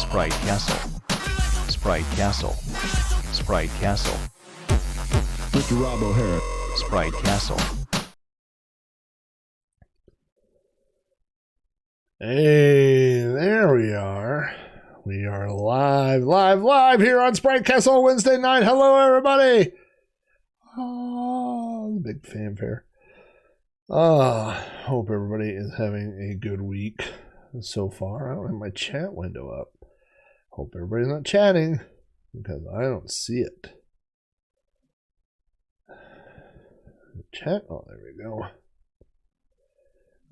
Sprite Castle. Sprite Castle. Sprite Castle. Mr. Rob O'Hara. Sprite Castle. Hey, there we are. We are live here on Sprite Castle Wednesday night. Hello, everybody. Oh, big fanfare. Hope everybody is having a good week so far. I don't have my chat window up. Hope everybody's not chatting because I don't see it. Chat. Oh, there we go.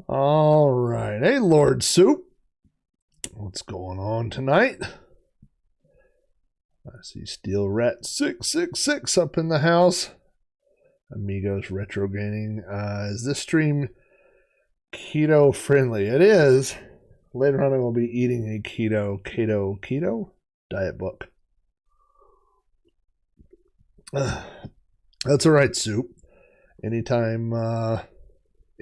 All right. Hey, Lord Soup. What's going on tonight? I see Steel Rat 666 up in the house. Amigos Retro Gaming. Is this stream keto friendly? It is. Later on I will be eating a keto diet book. That's all right, Soup. Anytime,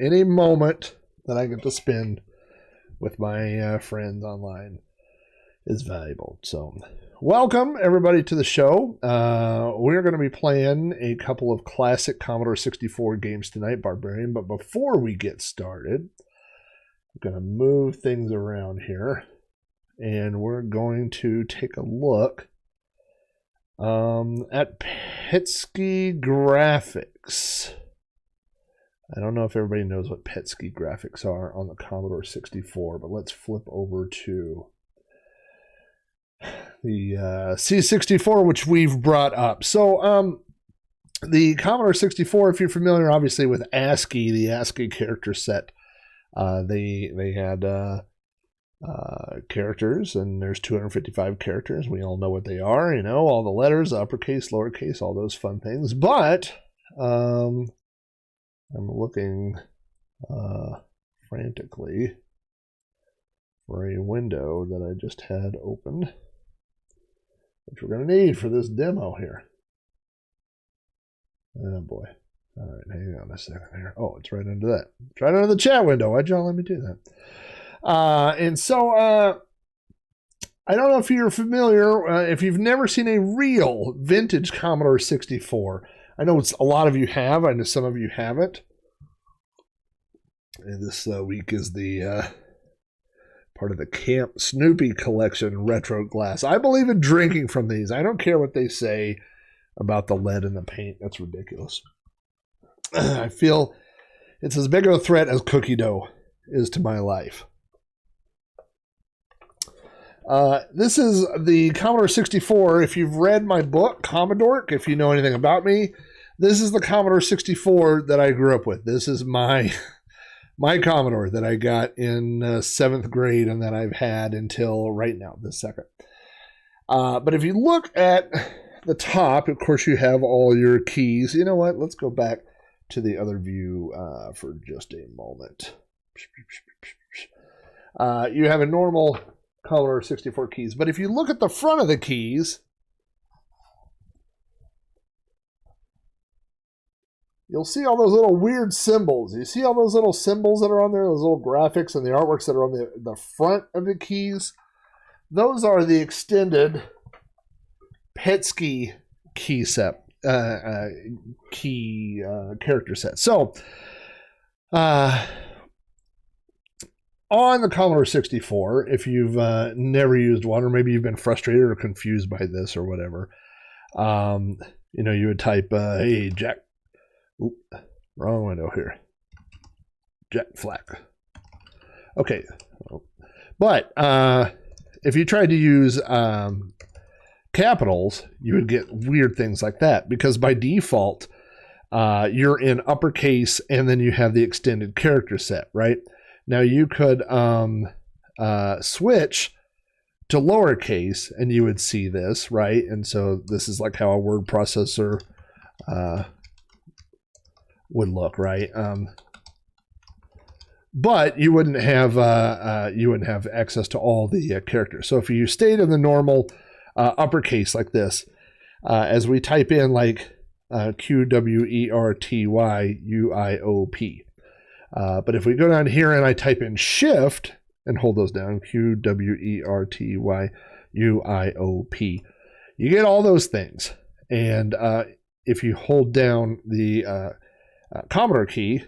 any moment that I get to spend with my friends online is valuable. So welcome everybody to the show. We're going to be playing a couple of classic Commodore 64 games tonight, Barbarian. But before we get started, I'm going to move things around here and we're going to take a look at Petsky Graphics. I don't know if everybody knows what Petsky graphics are on the Commodore 64, but let's flip over to the C64, which we've brought up. So the Commodore 64, if you're familiar, obviously, with ASCII, the ASCII character set, they had characters, and there's 255 characters. We all know what they are, you know, all the letters, uppercase, lowercase, all those fun things. But I'm looking frantically for a window that I just had opened, which we're going to need for this demo here. Oh boy. All right, hang on a second here. Oh, it's right under that. It's right under the chat window. Why'd y'all let me do that? And so I don't know if you're familiar, if you've never seen a real vintage Commodore 64. I know a lot of you have. I know some of you haven't. And this week is the part of the Camp Snoopy collection retro glass. I believe in drinking from these. I don't care what they say about the lead and the paint. That's ridiculous. I feel it's as big of a threat as cookie dough is to my life. This is the Commodore 64. If you've read my book, Commodore, if you know anything about me, this is the Commodore 64 that I grew up with. This is my Commodore that I got in 7th grade and that I've had until right now, this second. But if you look at the top, of course, you have all your keys. You know what? Let's go back to the other view for just a moment. You have a normal Commodore 64 keys. But if you look at the front of the keys, you'll see all those little weird symbols. You see all those little symbols that are on there, those little graphics and the artworks that are on the front of the keys? Those are the extended Petsky key set, character set. So, on the Commodore 64, if you've never used one, or maybe you've been frustrated or confused by this or whatever, you know, you would type, hey, Jack. Oop, wrong window here. Jack Flack. Okay. But if you tried to use capitals, you would get weird things like that because by default, you're in uppercase and then you have the extended character set, right? Now you could switch to lowercase and you would see this, right? And so this is like how a word processor would look, right? But you wouldn't have access to all the characters. So if you stayed in the normal uppercase like this, as we type in like QWERTYUIOP, but if we go down here and I type in shift and hold those down, QWERTYUIOP, UIOP. You get all those things. And if you hold down the Commodore key,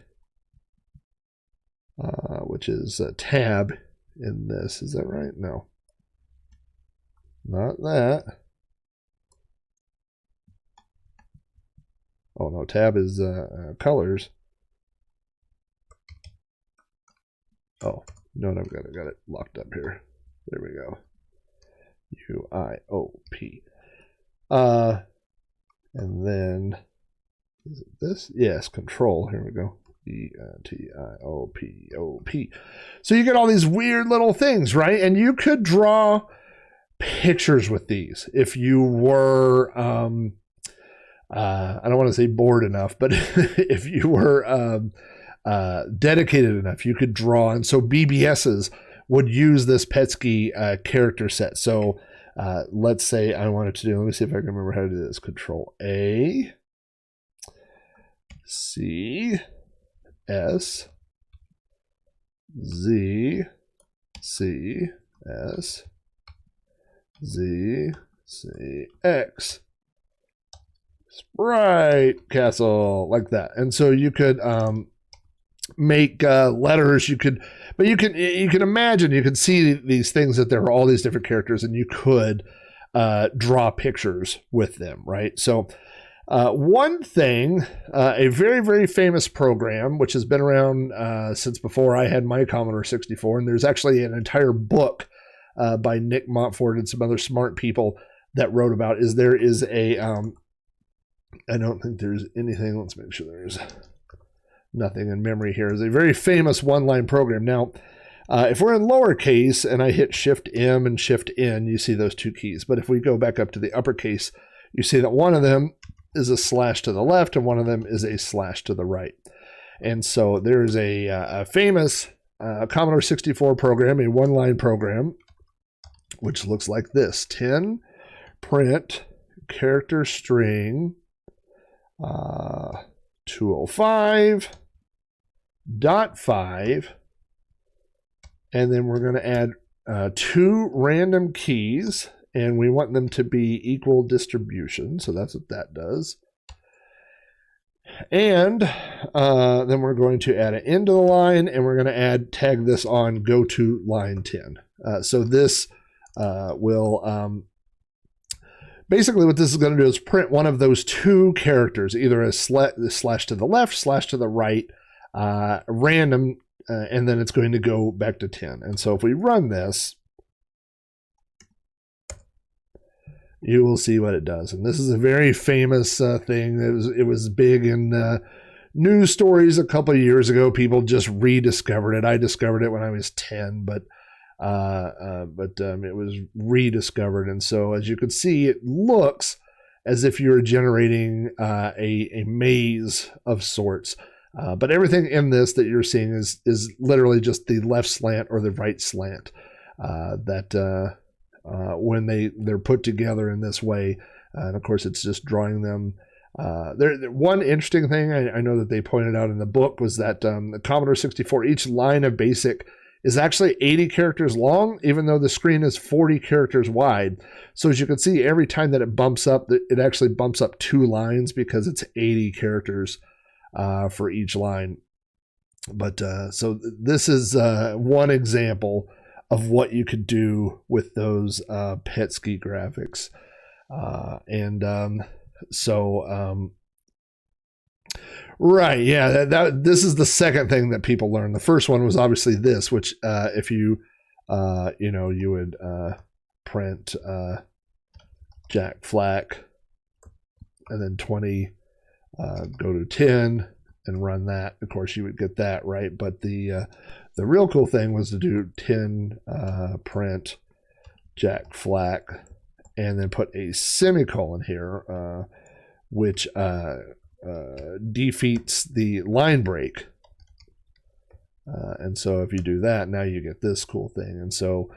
which is tab in this, is that right? No. Not that. Oh no, tab is colors. Oh, no, I've got it locked up here. There we go. UIOP. And then, is it this? Yes, control. Here we go. ETIOPOP. So you get all these weird little things, right? And you could draw pictures with these if you were, I don't want to say bored enough, but if you were dedicated enough, you could draw. And so BBSs would use this Petsky character set. So let's say I wanted to do, let me see if I can remember how to do this. Control A, C, S, Z, C, S, Z, C, X. Sprite Castle, like that. And so you could make letters. You could, but you can imagine, you could see these things, that there are all these different characters, and you could draw pictures with them, right? So one thing, a very, very famous program, which has been around since before I had my Commodore 64, and there's actually an entire book by Nick Montfort and some other smart people that wrote about, is there is a, I don't think there's anything, let's make sure there's nothing in memory here, is a very famous one-line program. Now, if we're in lowercase and I hit Shift M and Shift N, you see those two keys. But if we go back up to the uppercase, you see that one of them is a slash to the left and one of them is a slash to the right. And so there's a famous Commodore 64 program, a one-line program, which looks like this: 10 print character string 205.5, and then we're going to add 2 random keys, and we want them to be equal distribution, so that's what that does. And then we're going to add an end to the line, and we're going to tag this on go to line 10. So this will basically, what this is going to do is print one of those 2 characters, either a slash to the left, slash to the right, random, and then it's going to go back to 10. And so if we run this, you will see what it does. And this is a very famous thing. It was big in news stories a couple of years ago. People just rediscovered it. I discovered it when I was 10, but it was rediscovered. And so as you can see, it looks as if you're generating a maze of sorts. But everything in this that you're seeing is literally just the left slant or the right slant when they're put together in this way. And of course, it's just drawing them. One interesting thing I know that they pointed out in the book was that the Commodore 64, each line of BASIC is actually 80 characters long, even though the screen is 40 characters wide. So as you can see, every time that it bumps up, it actually bumps up 2 lines because it's 80 characters for each line. But so this is one example of what you could do with those Petsky graphics. Right, yeah, this is the second thing that people learn. The first one was obviously this, which if you you would print Jack Flack and then 20, go to 10 and run that. Of course, you would get that, right? But the real cool thing was to do 10 print Jack Flack and then put a semicolon here, which defeats the line break. And so if you do that, now you get this cool thing. And so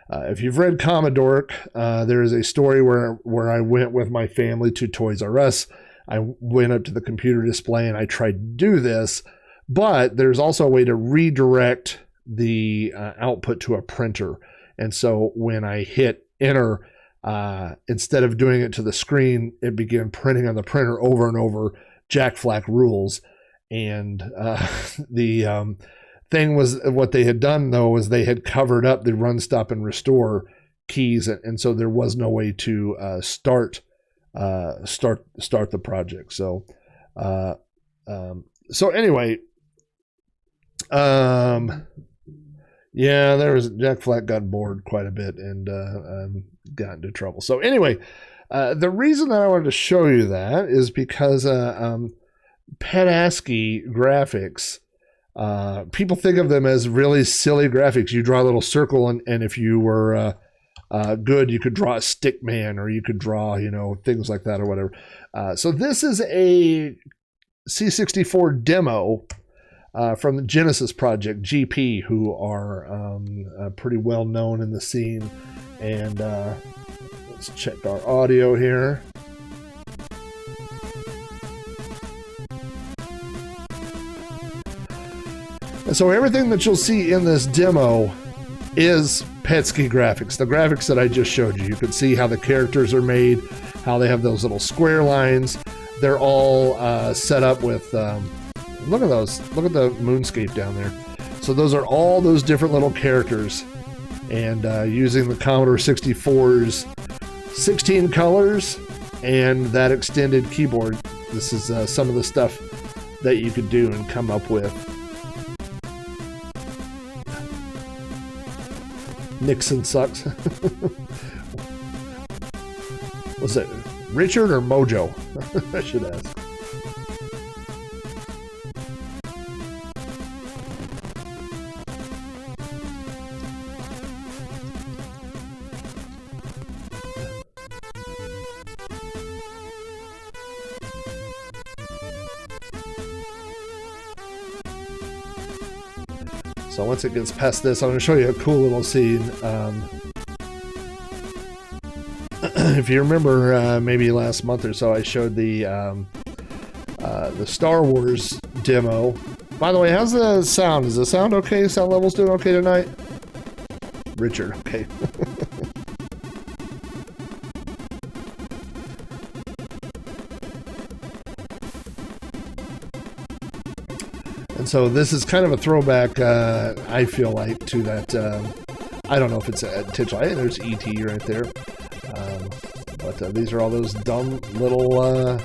if you've read Commodore, there is a story where I went with my family to Toys R Us. I went up to the computer display and I tried to do this, but there's also a way to redirect the output to a printer. And so when I hit enter, instead of doing it to the screen, it began printing on the printer over and over Jack Flack rules. And the thing was, what they had done though was they had covered up the run, stop, and restore keys, and so there was no way to start the project. So anyway, yeah, Jack Flack got bored quite a bit and got into trouble. So anyway, the reason that I wanted to show you that is because Pet-ASCII graphics, people think of them as really silly graphics. You draw a little circle, and if you were good, you could draw a stick man, or you could draw, things like that or whatever. So this is a C64 demo from the Genesis project, GP, who are pretty well known in the scene. And let's check our audio here. And so everything that you'll see in this demo is Pet-ASCII graphics, the graphics that I just showed you. You can see how the characters are made, how they have those little square lines. They're all set up with, look at those, look at the moonscape down there. So those are all those different little characters, and using the Commodore 64's 16 colors and that extended keyboard, this is some of the stuff that you could do and come up with. Nixon sucks. Was it Richard or Mojo? I should ask. So once it gets past this, I'm going to show you a cool little scene. If you remember, maybe last month or so, I showed the Star Wars demo. By the way, how's the sound? Is the sound okay? Sound levels doing okay tonight? Richard, okay. And so this is kind of a throwback, I feel like, to that, I don't know if it's a titular, I think there's E.T. right there. But these are all those dumb little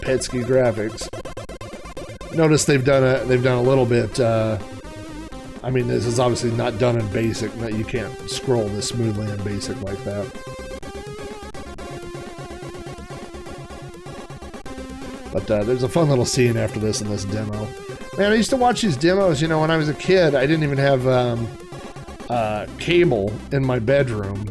Pet-ASCII graphics. Notice they've done a little bit, I mean, this is obviously not done in BASIC, you can't scroll this smoothly in BASIC like that. But there's a fun little scene after this in this demo. Man, I used to watch these demos, when I was a kid. I didn't even have cable in my bedroom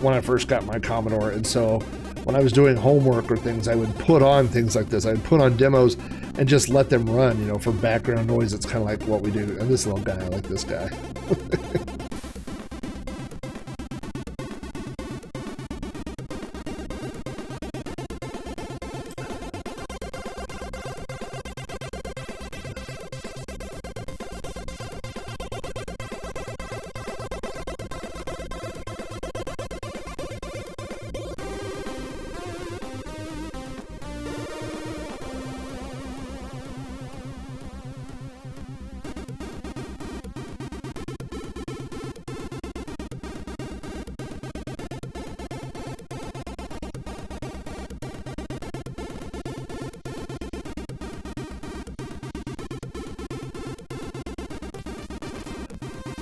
when I first got my Commodore. And so when I was doing homework or things, I would put on things like this. I would put on demos and just let them run, for background noise. It's kind of like what we do. And this little guy, I like this guy.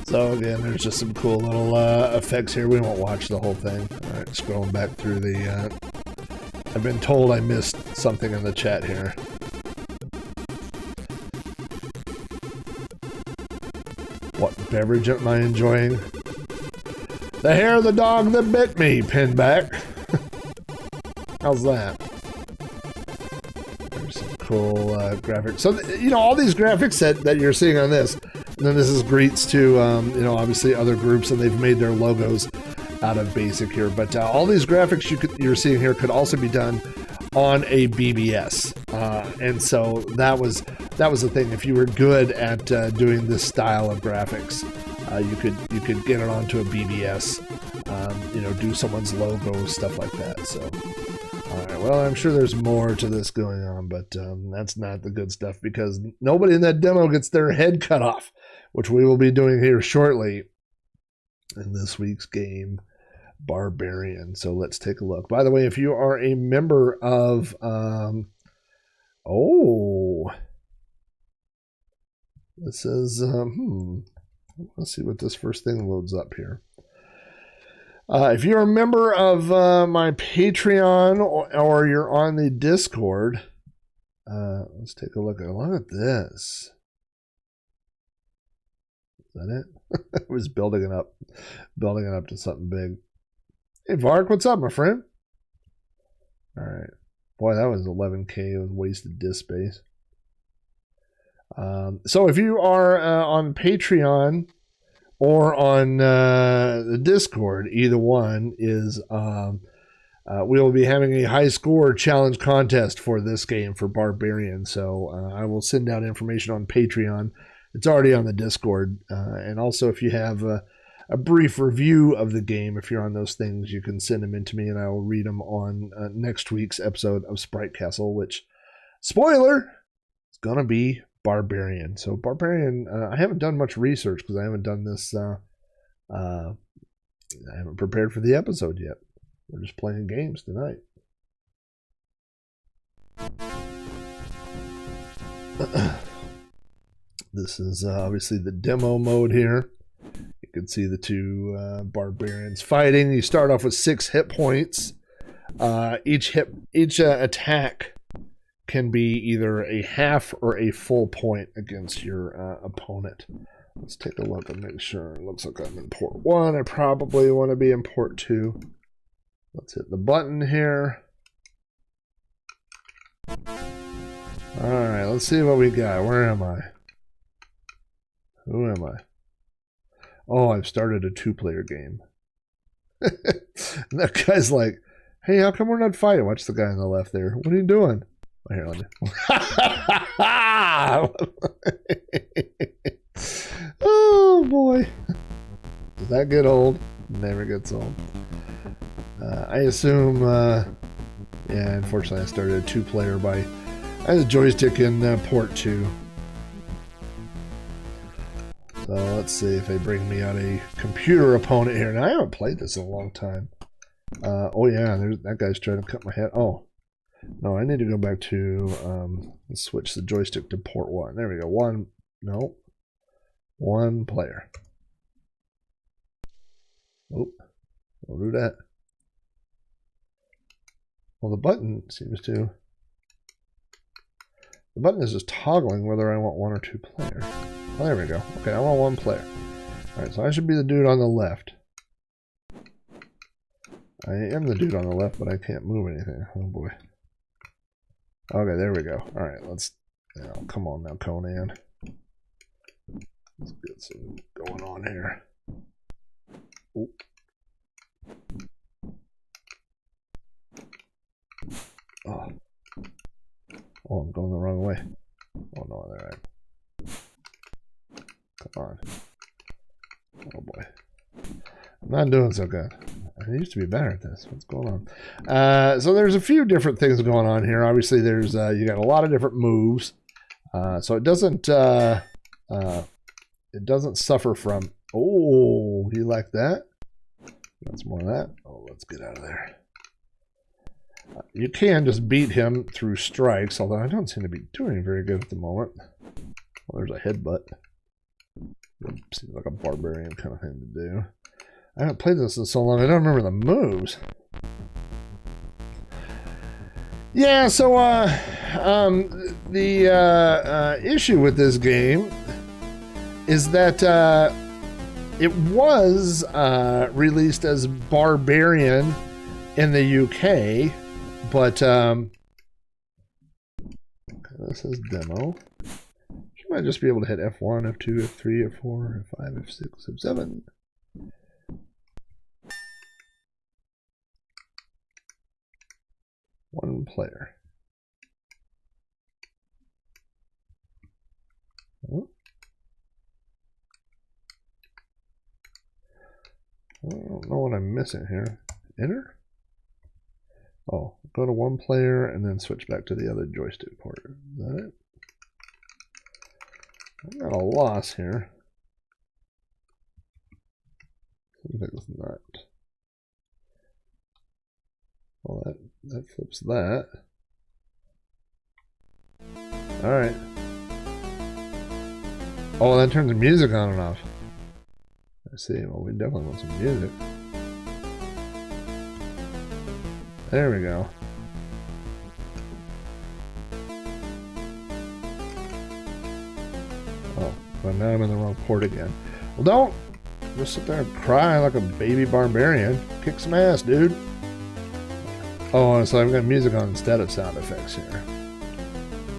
So again, there's just some cool little effects here. We won't watch the whole thing. All right, scrolling back through the... I've been told I missed something in the chat here. What beverage am I enjoying? The hair of the dog that bit me, Pinback. How's that? There's some cool graphics. So, all these graphics that you're seeing on this, and then this is greets to, obviously other groups, and they've made their logos out of BASIC here. But all these graphics you're seeing here could also be done on a BBS, and so that was the thing. If you were good at doing this style of graphics, you could get it onto a BBS, you know, do someone's logo, stuff like that. So, all right, well, I'm sure there's more to this going on, but that's not the good stuff because nobody in that demo gets their head cut off, which we will be doing here shortly in this week's game, Barbarian. So let's take a look. By the way, if you are a member of, it says, let's see what this first thing loads up here. If you're a member of my Patreon or you're on the Discord, let's take a look at this. Is that it? It was building it up to something big. Hey, Vark, what's up, my friend? All right. Boy, that was 11K of wasted disk space. So if you are on Patreon or on the Discord, either one is, we will be having a high score challenge contest for this game for Barbarian. So I will send out information on Patreon. It's already on the Discord. And also if you have a brief review of the game, if you're on those things, you can send them in to me and I will read them on next week's episode of Sprite Castle, which, spoiler, is going to be Barbarian. So Barbarian, I haven't done much research because I haven't done this, I haven't prepared for the episode yet. We're just playing games tonight. This is obviously the demo mode here. You can see the two barbarians fighting. You start off with 6 hit points. Each attack can be either a half or a full point against your opponent. Let's take a look and make sure. It looks like I'm in port 1. I probably want to be in port 2. Let's hit the button here. Alright, let's see what we got. Where am I? Who am I? Oh, I've started a 2-player game. And that guy's like, hey, how come we're not fighting? Watch the guy on the left there. What are you doing? Oh, here, let me. Oh, boy. Does that get old? Never gets old. I assume, yeah, unfortunately I started a 2-player by, I had a joystick in port 2. So let's see if they bring me out a computer opponent here. Now I haven't played this in a long time. Oh yeah, that guy's trying to cut my head. Oh, no, I need to go back to, let's switch the joystick to port 1. There we go. One player. Oh, don't do that. Well, the button seems to, the button is just toggling whether I want 1 or 2 player. Oh, there we go. Okay, I want 1 player. Alright, so I should be the dude on the left. I am the dude on the left, but I can't move anything. Oh boy. Okay, there we go. Alright, let's, come on now, Conan. Let's get some going on here. Oop. Oh. Oh, I'm going the wrong way. Oh no, all right. Come on. Oh boy. I'm not doing so good. I used to be better at this. What's going on? So there's a few different things going on here. Obviously, there's you got a lot of different moves. So it doesn't suffer from. Oh, you like that? That's more of that. Oh, let's get out of there. You can just beat him through strikes, although I don't seem to be doing very good at the moment. Well, there's a headbutt. Seems like a barbarian kind of thing to do. I haven't played this in so long, I don't remember the moves. Yeah, so the issue with this game is that it was released as Barbarian in the UK, but this is demo. You might just be able to hit F1, F2, F3, F4, F5, F6, F7. One player. Oh. I don't know what I'm missing here. Enter? Oh, go to one player and then switch back to the other joystick port. Is that it? I got a loss here. Something's not. Well, that flips that. Alright. Oh, that turns the music on and off. I see. Well, we definitely want some music. There we go. Oh, but now I'm in the wrong port again. Well, don't just sit there and cry like a baby barbarian. Kick some ass, dude. Oh, so I've got music on instead of sound effects here.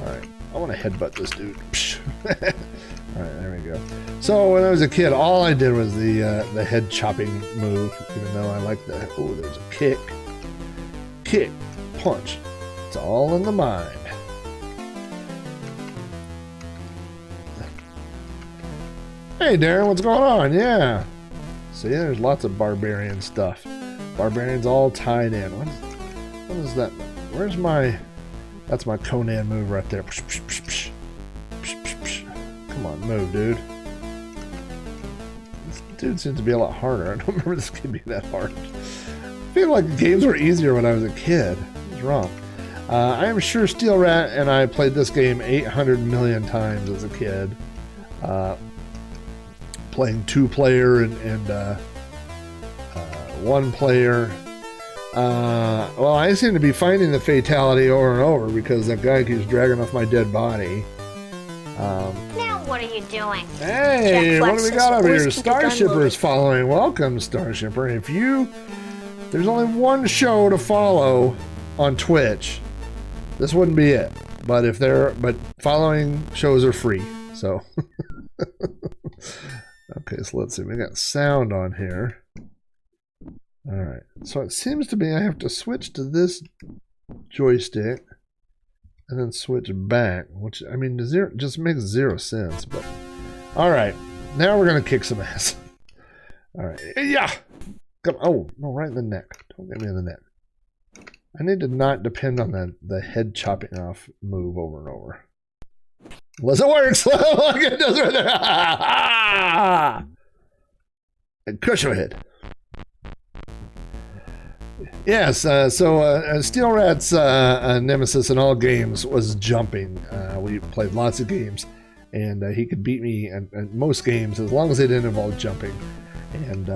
Alright, I want to headbutt this dude. Alright, there we go. So when I was a kid, all I did was the head chopping move, even though I like the, oh, there's a kick. Kick, punch. It's all in the mind. Hey Darren, what's going on? Yeah. See, there's lots of barbarian stuff. Barbarian's all tied in. What is that? Where's my... That's my Conan move right there. Come on, move, dude. This dude seems to be a lot harder. I don't remember this game being that hard. I feel like games were easier when I was a kid. What's wrong? I am sure Steel Rat and I played this game 800 million times as a kid. Playing 2-player and 1-player. Well, I seem to be finding the fatality over and over because that guy keeps dragging off my dead body. Now what are you doing? Hey, what do we got over here? Keep the gun Starshipper moving. is following. Welcome, Starshipper. There's only one show to follow on Twitch, this wouldn't be it. But following shows are free, so. Okay, so let's see. We got sound on here. All right. So it seems to be I have to switch to this joystick and then switch back, which, I mean, just makes zero sense. But all right, now we're gonna kick some ass. All right, yeah. Come. Oh no, right in the neck. Don't get me in the neck. I need to not depend on the head chopping off move over and over. Unless it works. Look, it does right there. And crush your head. Yes, so Steel Rat's nemesis in all games was jumping. We played lots of games, and he could beat me in most games as long as they didn't involve jumping. And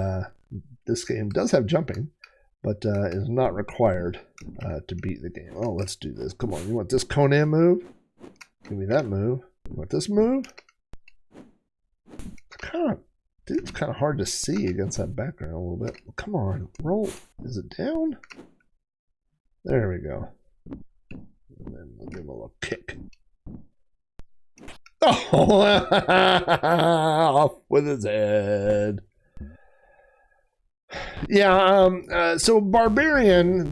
this game does have jumping, but is not required to beat the game. Oh, let's do this. Come on, you want this Conan move? Give me that move. You want this move? It's kind of hard to see against that background a little bit. Come on, roll. Is it down? There we go. And then we'll give him a little kick. Oh, off with his head. Yeah, so Barbarian,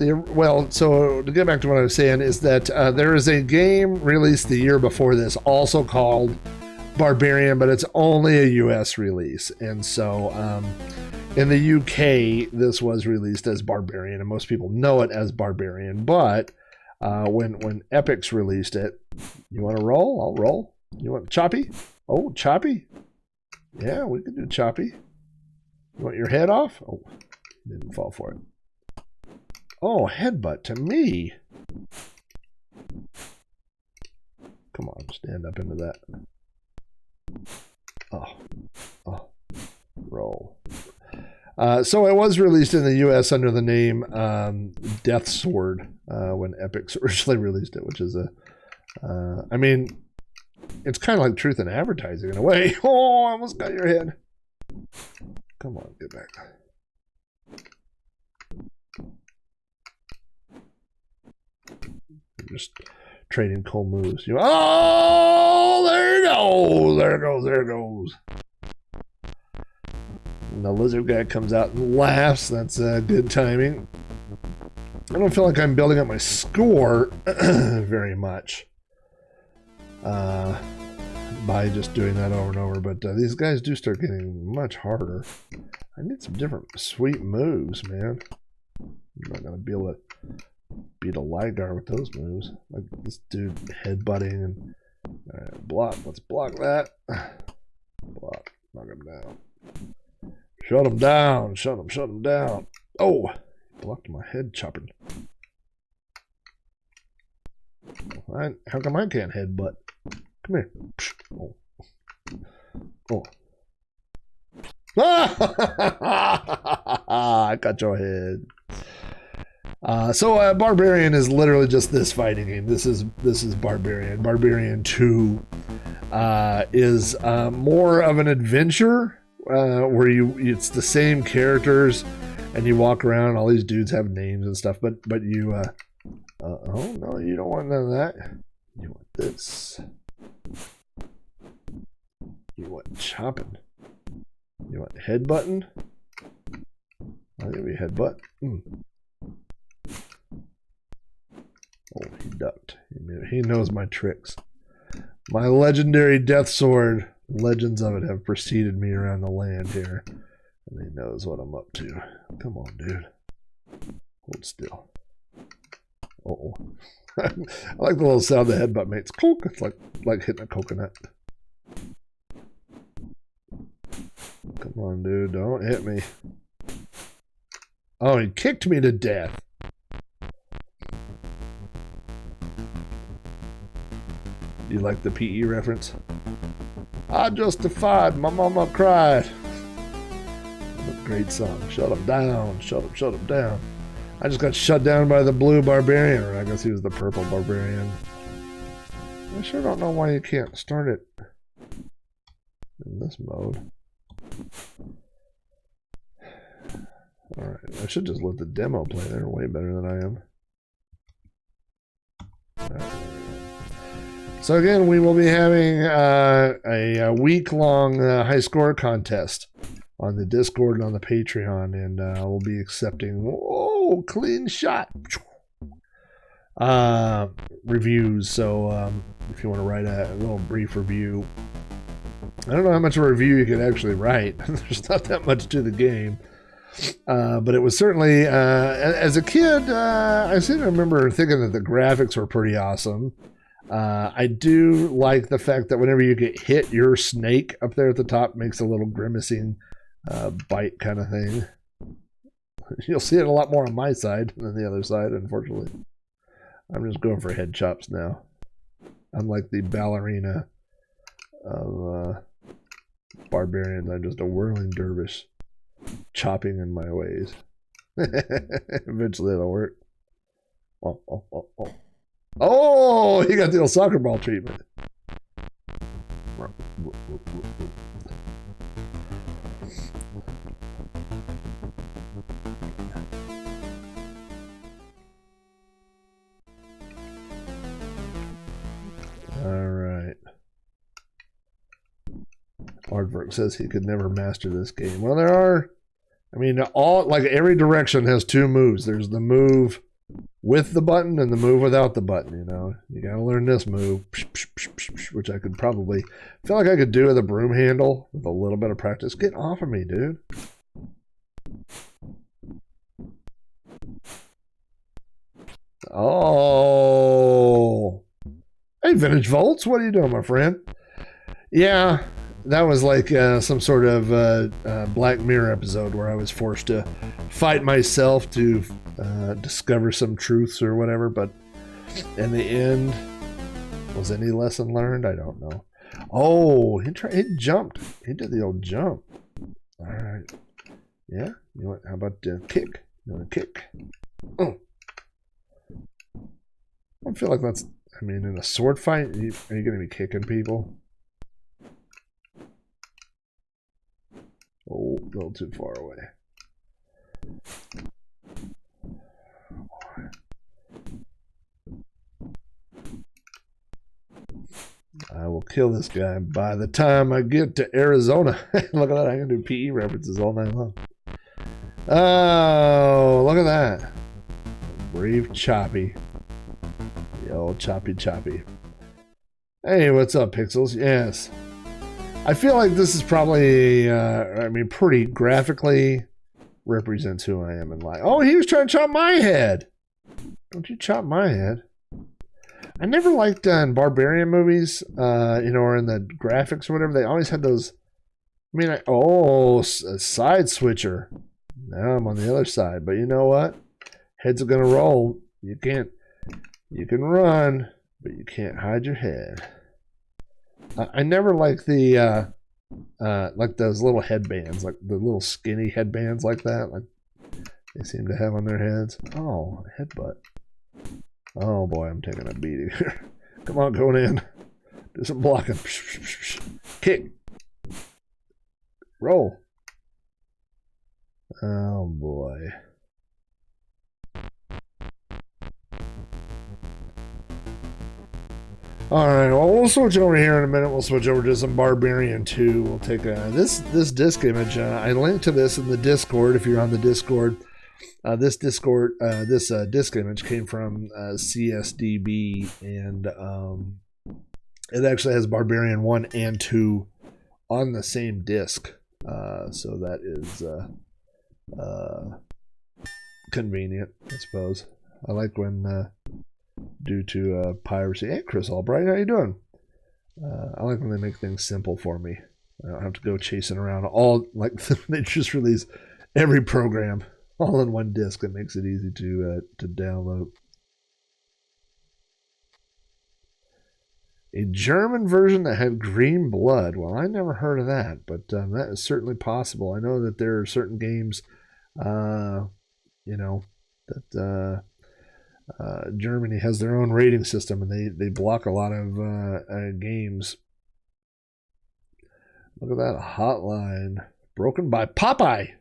so to get back to what I was saying, is that there is a game released the year before this, also called Barbarian, but it's only a US release. And so in the UK, this was released as Barbarian, and most people know it as Barbarian. But when Epic's released it, you want to roll? I'll roll. You want choppy? Oh, choppy? Yeah, we can do choppy. You want your head off? Oh, didn't fall for it. Oh, headbutt to me. Come on, stand up into that. Oh, roll. So it was released in the US under the name Death Sword when Epix originally released it, which is I mean, it's kind of like truth in advertising in a way. Oh, I almost got your head. Come on, get back. I'm just trading cool moves. Oh, there it goes. There it goes. There it goes. And the lizard guy comes out and laughs. That's good timing. I don't feel like I'm building up my score very much by just doing that over and over. But these guys do start getting much harder. I need some different sweet moves, man. I'm not gonna be able to beat a Ligar with those moves. Like this dude headbutting and block. Let's block that. Block. Knock him down. Shut him down. Shut him down. Oh, blocked my head chopping. How come I can't headbutt? Come here. Oh. Oh. I got your head. So Barbarian is literally just this fighting game. This is Barbarian. Barbarian 2 is more of an adventure where it's the same characters and you walk around. All these dudes have names and stuff, but you oh no, you don't want none of that. You want this. You want chopping. You want headbutting? I'll give you a headbutt. Oh, he ducked. He knows my tricks. My legendary death sword. Legends of it have preceded me around the land here. And he knows what I'm up to. Come on, dude. Hold still. Uh-oh. I like the little sound the headbutt makes. Clunk. It's like hitting a coconut. Come on, dude. Don't hit me. Oh, he kicked me to death. You like the PE reference? I justified. My mama cried. Great song. Shut him down. Shut him down. I just got shut down by the blue barbarian, or I guess he was the purple barbarian. I sure don't know why you can't start it in this mode. Alright, I should just let the demo play. They're way better than I am. So again, we will be having a week-long high score contest on the Discord and on the Patreon, and we'll be accepting clean shot reviews. So if you want to write a little brief review, I don't know how much of a review you could actually write. There's not that much to the game. But it was certainly, as a kid, I seem to remember thinking that the graphics were pretty awesome. I do like the fact that whenever you get hit, your snake up there at the top makes a little grimacing bite kind of thing. You'll see it a lot more on my side than the other side, unfortunately. I'm just going for head chops now. I'm like the ballerina of Barbarians. I'm just a whirling dervish, chopping in my ways. Eventually it'll work. Oh, he got the old soccer ball treatment. Alright. Aardvark says he could never master this game. Well, there are, I mean, like every direction has two moves. There's the move with the button and the move without the button, you know. You gotta learn this move, which I could probably, feel like I could do with a broom handle with a little bit of practice. Get off of me, dude. Oh. Hey, Vintage Volts, what are you doing, my friend? Yeah, that was like some sort of Black Mirror episode where I was forced to fight myself to discover some truths or whatever, but in the end, was any lesson learned? I don't know. Oh, he jumped. He did the old jump. All right. Yeah? You want, how about the kick? You want a kick? Oh. I feel like that's, I mean, in a sword fight, are you going to be kicking people? Oh, a little too far away. I will kill this guy by the time I get to Arizona. Look at that. I can do PE references all night long. Oh, look at that. Brave Choppy. The old Choppy. Hey, what's up, Pixels? Yes. I feel like this is probably, pretty graphically represents who I am in life. Oh, he was trying to chop my head. Don't you chop my head. I never liked in Barbarian movies, or in the graphics or whatever. They always had those. A side switcher. Now I'm on the other side. But you know what? Heads are going to roll. You can run, but you can't hide your head. I never liked the like those little headbands, like the little skinny headbands like that, like they seem to have on their heads. Oh, headbutt. Oh boy, I'm taking a beating here. Come on, going in. Do some blocking. Kick. Roll. Oh boy. Alright, well, we'll switch over here in a minute. We'll switch over to some Barbarian 2. We'll take this disc image. I linked to this in the Discord if you're on the Discord. This disc image came from CSDB, and it actually has Barbarian 1 and 2 on the same disc. So that is convenient, I suppose. I like when... due to piracy. Hey, Chris Albright, how you doing? I like when they make things simple for me. I don't have to go chasing around they just release every program all in one disc. That makes it easy to download. A German version that had green blood. Well, I never heard of that, but that is certainly possible. I know that there are certain games, that Germany has their own rating system, and they block a lot of games. Look at that hotline. Broken by Popeye.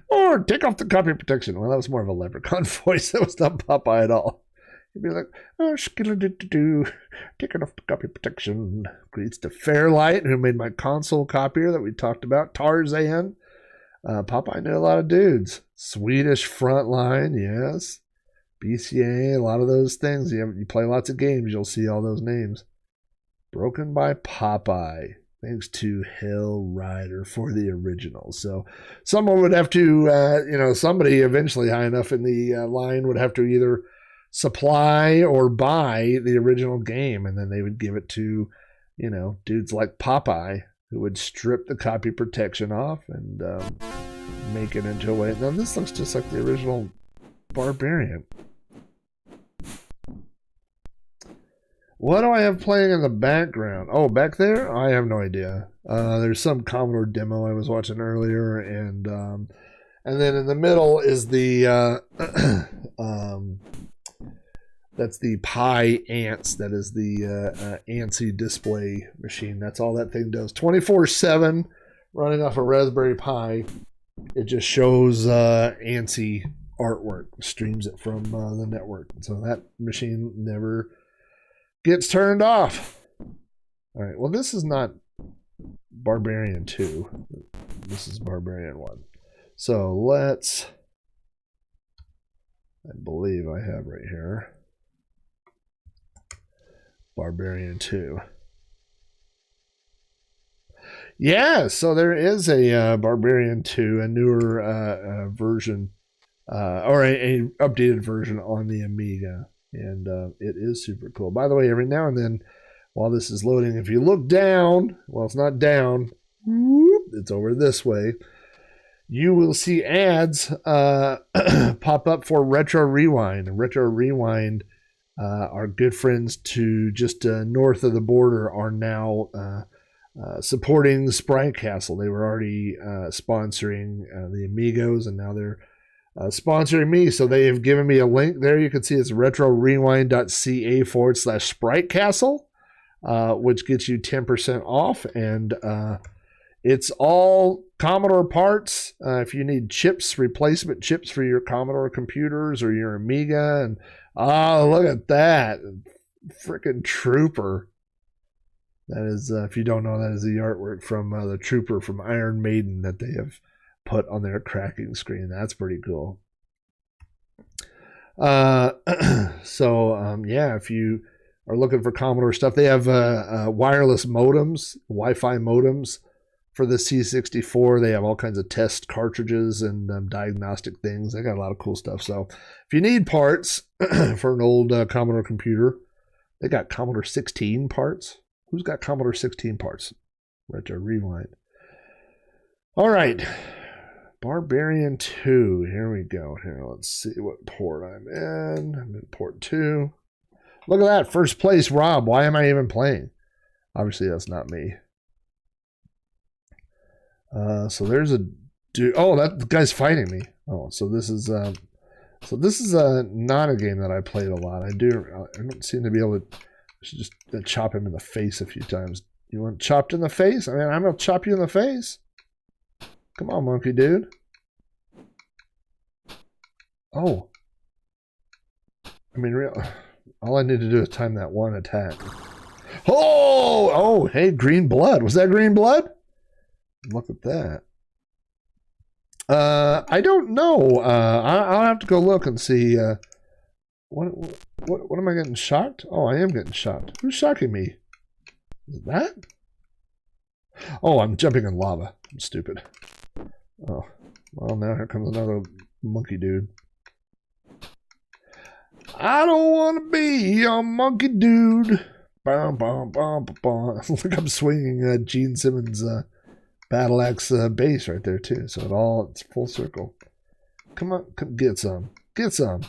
Or take off the copy protection. Well, that was more of a leprechaun voice. That was not Popeye at all. He'd be like, oh, skittle-do-do-do. Taking off the copy protection. Greets to Fairlight, who made my console copier that we talked about. Tarzan. Popeye knew a lot of dudes. Swedish Frontline, yes. BCA, a lot of those things. You play lots of games, you'll see all those names. Broken by Popeye. Thanks to Hell Rider for the original. So someone would have to, somebody eventually high enough in the line would have to either supply or buy the original game, and then they would give it to, dudes like Popeye, who would strip the copy protection off and make it into a way. Now this looks just like the original Barbarian. What do I have playing in the background? Oh, back there? I have no idea. There's some Commodore demo I was watching earlier, and then in the middle is the that's the Pi Ants. That is the ANSI display machine. That's all that thing does. 24/7, running off a Raspberry Pi. It just shows ANSI artwork, streams it from the network. So that machine never gets turned off. All right, well, this is not Barbarian 2. This is Barbarian 1. So let's, I believe I have right here, Barbarian 2. Yeah, so there is a Barbarian 2, a newer version, or a updated version on the Amiga, and it is super cool. By the way, every now and then, while this is loading, if you look down, well, it's not down, it's over this way, you will see ads pop up for Retro Rewind. Retro Rewind, our good friends to just north of the border, are now supporting Sprite Castle. They were already sponsoring the Amigos, and now they're sponsoring me. So they have given me a link there. You can see it's retrorewind.ca/Sprite Castle, which gets you 10% off. And it's all Commodore parts. If you need chips, replacement chips for your Commodore computers or your Amiga. And look at that. Freaking Trooper. That is, if you don't know, that is the artwork from the Trooper from Iron Maiden that they have put on their cracking screen. That's pretty cool. So, yeah, if you are looking for Commodore stuff, they have wireless modems, Wi-Fi modems for the C64. They have all kinds of test cartridges and diagnostic things. They got a lot of cool stuff. So if you need parts for an old Commodore computer, they got Commodore 16 parts. Who's got Commodore 16 parts? Retro Rewind. All right. Barbarian 2. Here we go. Here, let's see what port I'm in. I'm in port 2. Look at that. First place, Rob. Why am I even playing? Obviously, that's not me. So there's a dude. Oh, that guy's fighting me. Oh, so this is not a game that I played a lot. I don't seem to be able to. I should just chop him in the face a few times. You want chopped in the face? I mean, I'm gonna chop you in the face. Come on, monkey dude. Oh. I mean, all I need to do is time that one attack. Oh, hey, green blood. Was that green blood? Look at that. I don't know. I'll have to go look and see. What am I getting shocked? Oh, I am getting shocked. Who's shocking me? Is that? Oh, I'm jumping in lava. I'm stupid. Oh, well, now here comes another monkey dude. I don't want to be a monkey dude. Bum, bum, bum, bum, bum. Look, I'm swinging Gene Simmons' Battle Axe bass right there, too. So it's full circle. Come on, get some. Get some.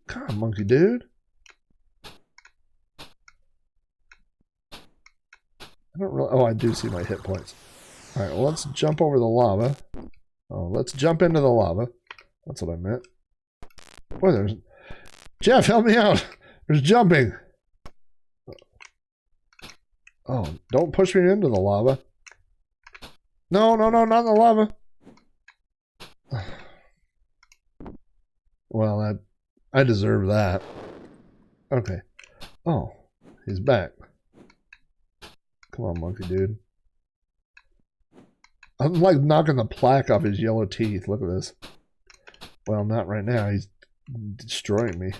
Come on, monkey dude. I don't really. Oh, I do see my hit points. All right, well, let's jump over the lava. Oh, let's jump into the lava. That's what I meant. Boy, there's. Jeff, help me out. There's jumping. Oh, don't push me into the lava. No, not in the lava. Well, I deserve that. Okay. Oh, he's back. Come on, monkey dude. I'm like knocking the plaque off his yellow teeth. Look at this. Well, not right now. He's destroying me.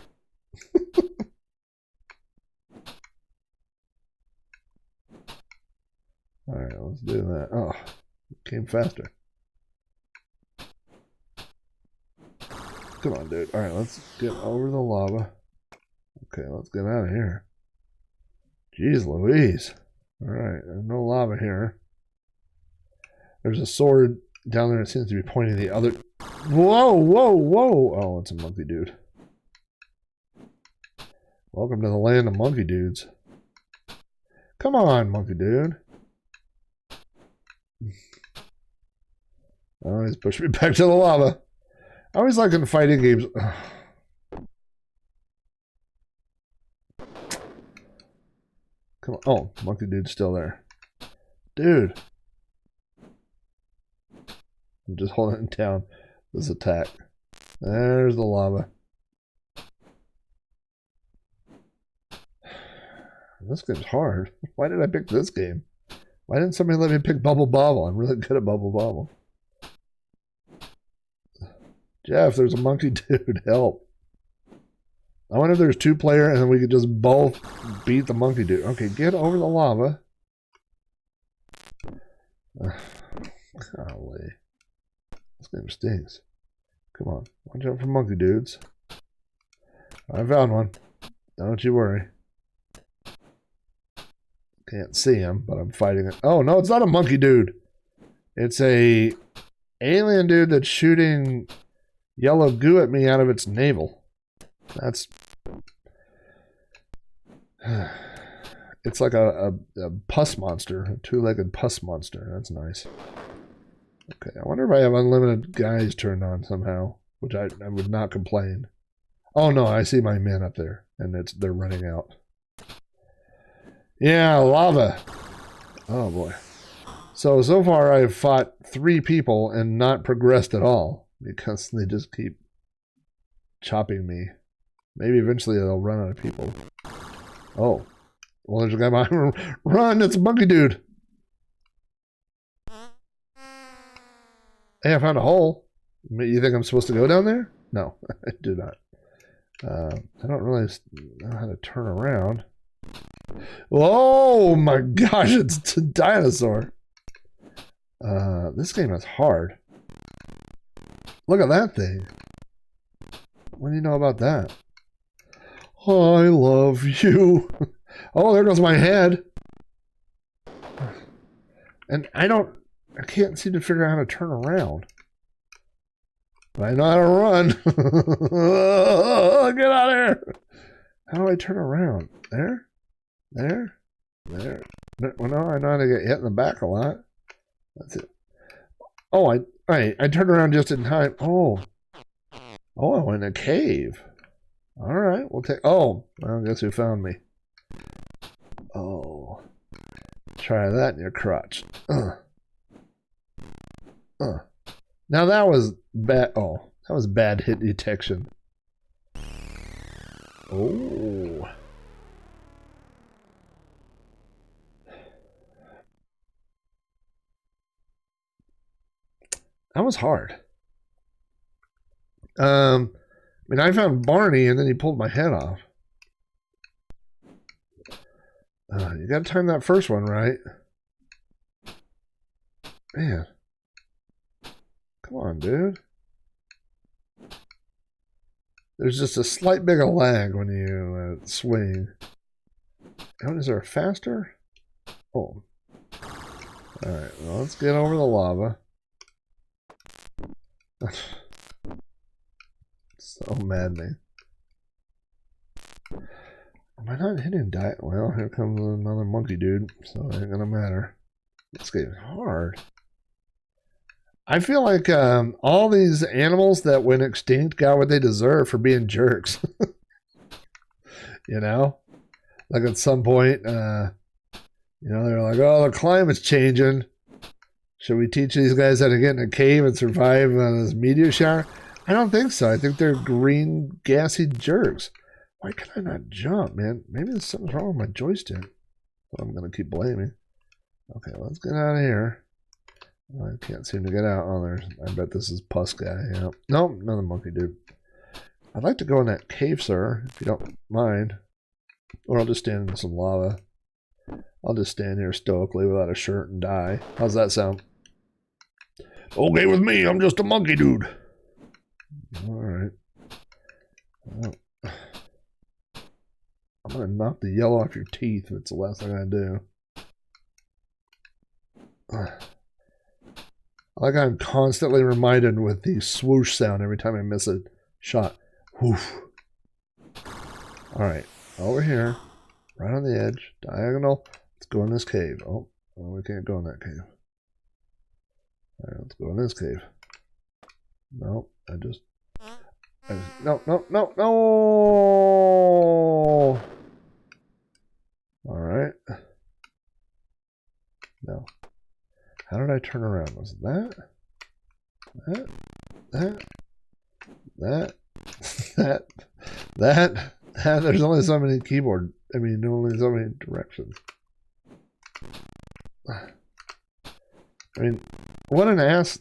Alright, let's do that. Oh, it came faster. Come on, dude. Alright, let's get over the lava. Okay, let's get out of here. Jeez Louise. Alright, there's no lava here. There's a sword down there that seems to be pointing the other... Whoa! Oh, it's a monkey dude. Welcome to the land of monkey dudes. Come on, monkey dude. Oh, he's pushed me back to the lava. I always like in fighting games... Come on. Oh, monkey dude's still there. Dude. I'm just holding it down. This attack. There's the lava. This game's hard. Why did I pick this game? Why didn't somebody let me pick Bubble Bobble? I'm really good at Bubble Bobble. Jeff, there's a monkey dude. Help. I wonder if there's 2-player and then we could just both beat the monkey dude. Okay, get over the lava. Golly. This game stinks. Come on. Watch out for monkey dudes. I found one. Don't you worry. Can't see him, but I'm fighting it. Oh, no, it's not a monkey dude. It's a alien dude that's shooting yellow goo at me out of its navel. That's... It's like a pus monster. A 2-legged pus monster. That's nice. Okay, I wonder if I have unlimited guys turned on somehow, which I would not complain. Oh no, I see my men up there, and they're running out. Yeah, lava. Oh boy. So far I've fought 3 people and not progressed at all because they just keep chopping me. Maybe eventually they'll run out of people. Oh. Well, there's a guy behind me. Run! It's a monkey dude! Hey, I found a hole. You think I'm supposed to go down there? No, I do not. I don't really know how to turn around. Oh my gosh, it's a dinosaur. This game is hard. Look at that thing. What do you know about that? I love you. Oh, there goes my head. And I can't seem to figure out how to turn around. But I know how to run. Get out of here. How do I turn around? There? There? There? Well, no, I know how to get hit in the back a lot. That's it. Oh, I turned around just in time. Oh, I went in a cave. All right, we'll take. Oh, well, guess who found me? Oh, try that in your crotch. Now that was bad. Oh, that was bad hit detection. Oh. That was hard. I mean, I found Barney, and then he pulled my head off. You got to time that first one right. Man. Come on, dude. There's just a slight bit of lag when you swing. Oh, is there a faster? Oh. Alright, well, let's get over the lava. So maddening. Am I not hitting die? Well, here comes another monkey dude, so it ain't gonna matter. This game is hard. I feel like all these animals that went extinct got what they deserve for being jerks. You know? Like at some point, you know, they're like, oh, the climate's changing. Should we teach these guys how to get in a cave and survive this meteor shower? I don't think so. I think they're green, gassy jerks. Why can I not jump, man? Maybe there's something wrong with my joystick. I'm going to keep blaming. Okay, let's get out of here. I can't seem to get out. Oh, there's. I bet this is Puss guy. Yeah. Nope, another monkey dude. I'd like to go in that cave, sir, if you don't mind. Or I'll just stand in some lava. I'll just stand here stoically without a shirt and die. How's that sound? Okay with me, I'm just a monkey dude. Alright. Well, I'm gonna knock the yellow off your teeth if it's the last thing I do. Like I'm constantly reminded with the swoosh sound every time I miss a shot. Woof. Alright, over here. Right on the edge. Diagonal. Let's go in this cave. Oh, we can't go in that cave. Alright, let's go in this cave. No, no. Alright. No. How did I turn around? Was it that? That? There's only so many keyboard. I mean, only so many directions. I mean, what an ass.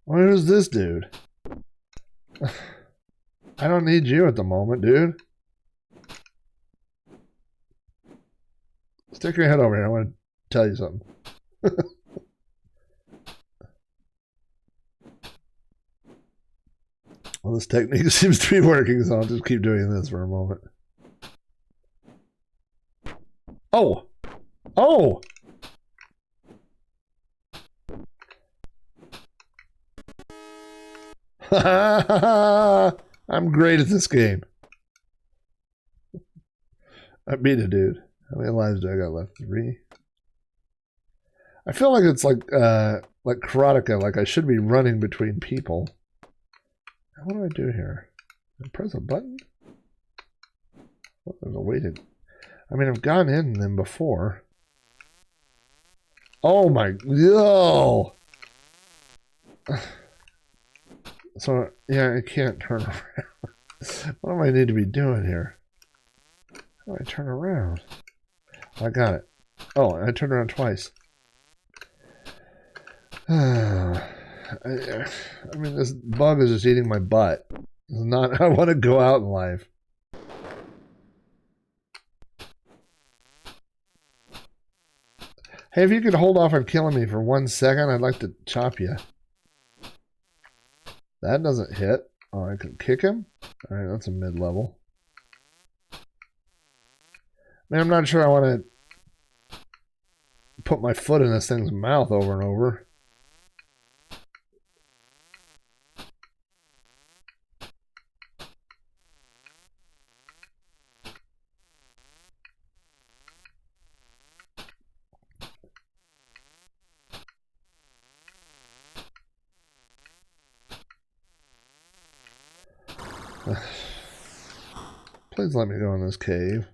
Where's this dude? I don't need you at the moment, dude. Stick your head over here. I want to tell you something. Well, this technique seems to be working, so I'll just keep doing this for a moment. Oh! Oh! I'm great at this game. I beat a dude. How many lives do I got left? 3? I feel like it's like Karateka, like I should be running between people. What do I do here? I press a button? What, there's a way to... I mean, I've gone in them before. Oh my... Yo! So, yeah, I can't turn around. What do I need to be doing here? How do I turn around? I got it. Oh, I turned around twice. I mean, this bug is just eating my butt. It's not. I want to go out in life. Hey, if you could hold off on killing me for 1 second, I'd like to chop you. That doesn't hit. Oh, I can kick him? Alright, that's a mid-level. Man, I'm not sure I want to put my foot in this thing's mouth over and over. Please let me go in this cave.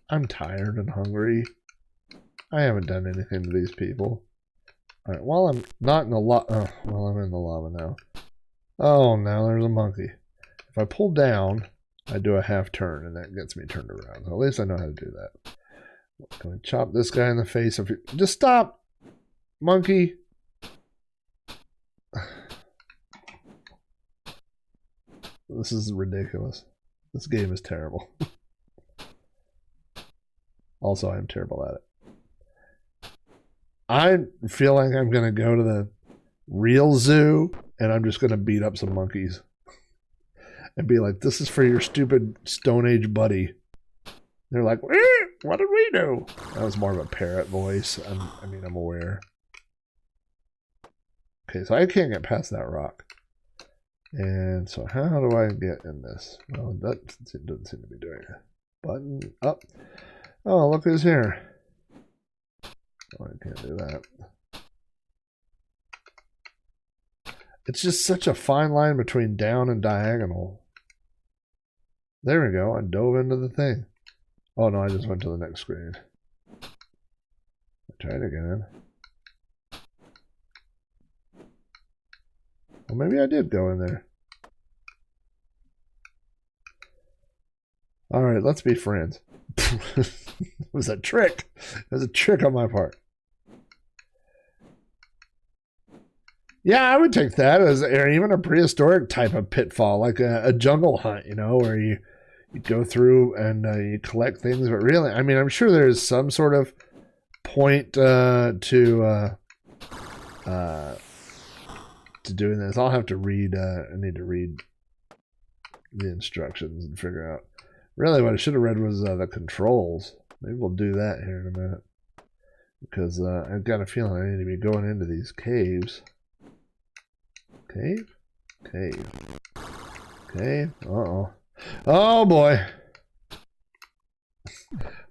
I'm tired and hungry. I haven't done anything to these people. Alright, while I'm not in the lava... well, I'm in the lava now. Oh, now there's a monkey. If I pull down, I do a half turn, and that gets me turned around. So at least I know how to do that. Can we chop this guy in the face? If you... Just stop! Monkey! This is ridiculous. This game is terrible. Also, I'm terrible at it. I feel like I'm going to go to the real zoo and I'm just going to beat up some monkeys. And be like, this is for your stupid Stone Age buddy. They're like, what did we do? That was more of a parrot voice. I'm aware. Okay, so I can't get past that rock. And so how do I get in this? Well, that doesn't seem to be doing it. Button up. Oh, look who's here. Oh, I can't do that. It's just such a fine line between down and diagonal. There we go. I dove into the thing. Oh, no, I just went to the next screen. Try it again. Well, maybe I did go in there. Alright, let's be friends. It was a trick. It was a trick on my part. Yeah, I would take that as even a prehistoric type of pitfall, like a jungle hunt, you know, where you go through and you collect things. But really, I mean, I'm sure there's some sort of point to doing this. I'll have to read. I need to read the instructions and figure out. Really, what I should have read was the controls. Maybe we'll do that here in a minute. Because I've got a feeling I need to be going into these caves. Cave? Cave. Cave? Uh-oh. Oh, boy.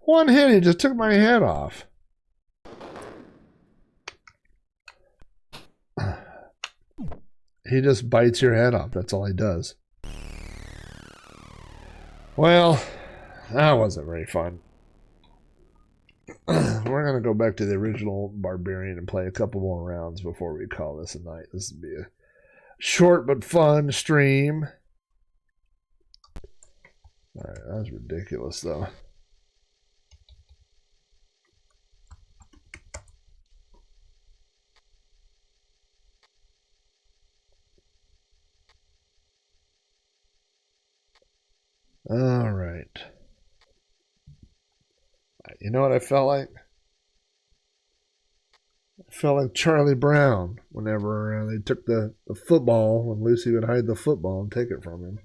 One hit, he just took my head off. He just bites your head off. That's all he does. Well, that wasn't very fun. We're going to go back to the original Barbarian and play a couple more rounds before we call this a night. This will be a short but fun stream. Alright, that was ridiculous, though. All right. You know what I felt like? I felt like Charlie Brown whenever they took the football, when Lucy would hide the football and take it from him.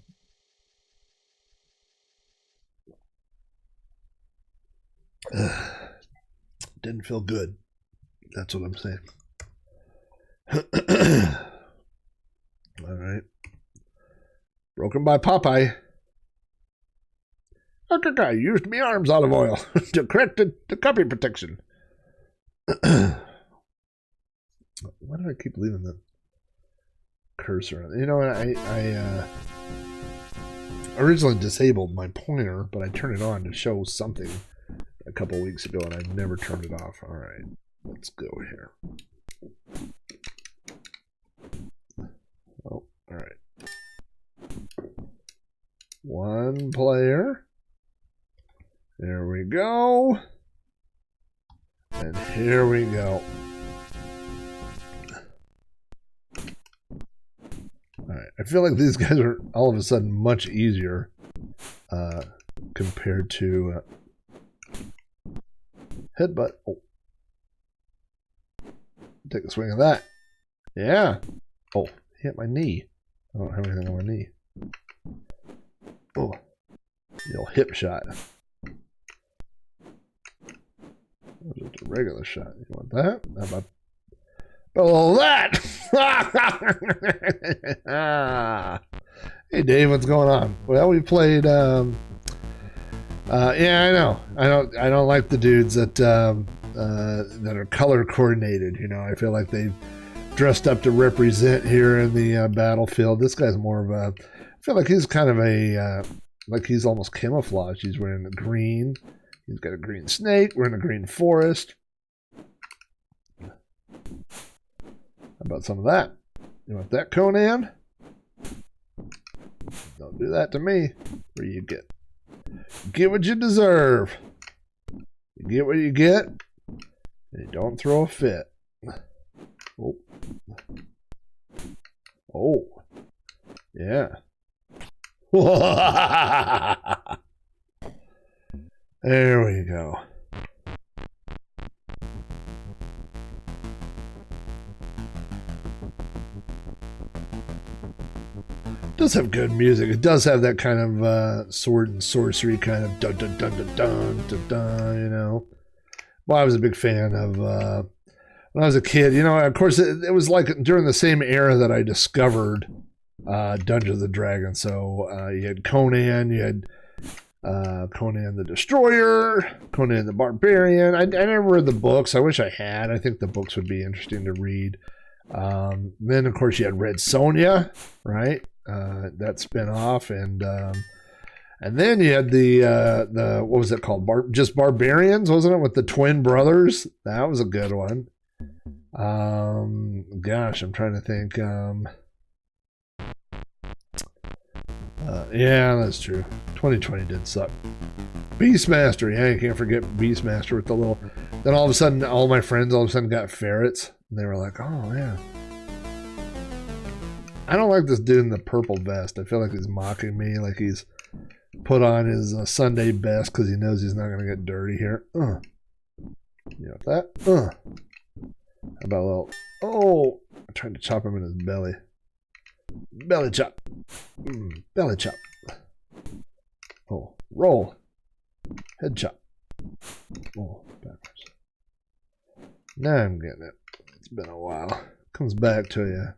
Didn't feel good. That's what I'm saying. All right. Broken by Popeye. I used my arms olive oil to correct the copy protection. Why do I keep leaving the cursor on? You know what? I originally disabled my pointer, but I turned it on to show something a couple weeks ago, and I've never turned it off. All right, let's go here. Oh, all right. One player. There we go. And here we go. Alright, I feel like these guys are all of a sudden much easier compared to headbutt. Oh. take a swing of that. Yeah. Oh, hit my knee. I don't have anything on my knee. Oh, the old hip shot. Just a regular shot. You want that? How about that? Hey Dave, what's going on? Well, we played. Yeah, I know. I don't like the dudes that that are color coordinated. You know, I feel like they've dressed up to represent here in the battlefield. This guy's more of a. I feel like he's kind of a like he's almost camouflaged. He's wearing the green. He's got a green snake. We're in a green forest. How about some of that? You want that, Conan? Don't do that to me. Where you get what you deserve. You get what you get, and you don't throw a fit. Oh, oh, yeah. There we go. It does have good music. It does have that kind of sword and sorcery kind of dun dun dun dun dun dun dun, you know. Well, I was a big fan of when I was a kid. You know, of course, it was like during the same era that I discovered Dungeons and Dragons. So you had Conan, you had Conan the Destroyer, Conan the Barbarian. I never read the books. I wish I had. I think the books would be interesting to read. Then, of course, you had Red Sonja, right? That spin-off, and then you had the what was it called? Just Barbarians, wasn't it? With the twin brothers. That was a good one. Gosh, I'm trying to think. Yeah, that's true. 2020 did suck. Beastmaster, yeah, you can't forget Beastmaster with the little. Then all of a sudden, all my friends all of a sudden got ferrets, and they were like, "Oh yeah." I don't like this dude in the purple vest. I feel like he's mocking me, like he's put on his Sunday best because he knows he's not going to get dirty here. You know that? How about a little... Oh! I tried to chop him in his belly. Belly chop. Belly chop. Oh, roll. Head chop. Oh, backwards. Now I'm getting it. It's been a while. Comes back to you.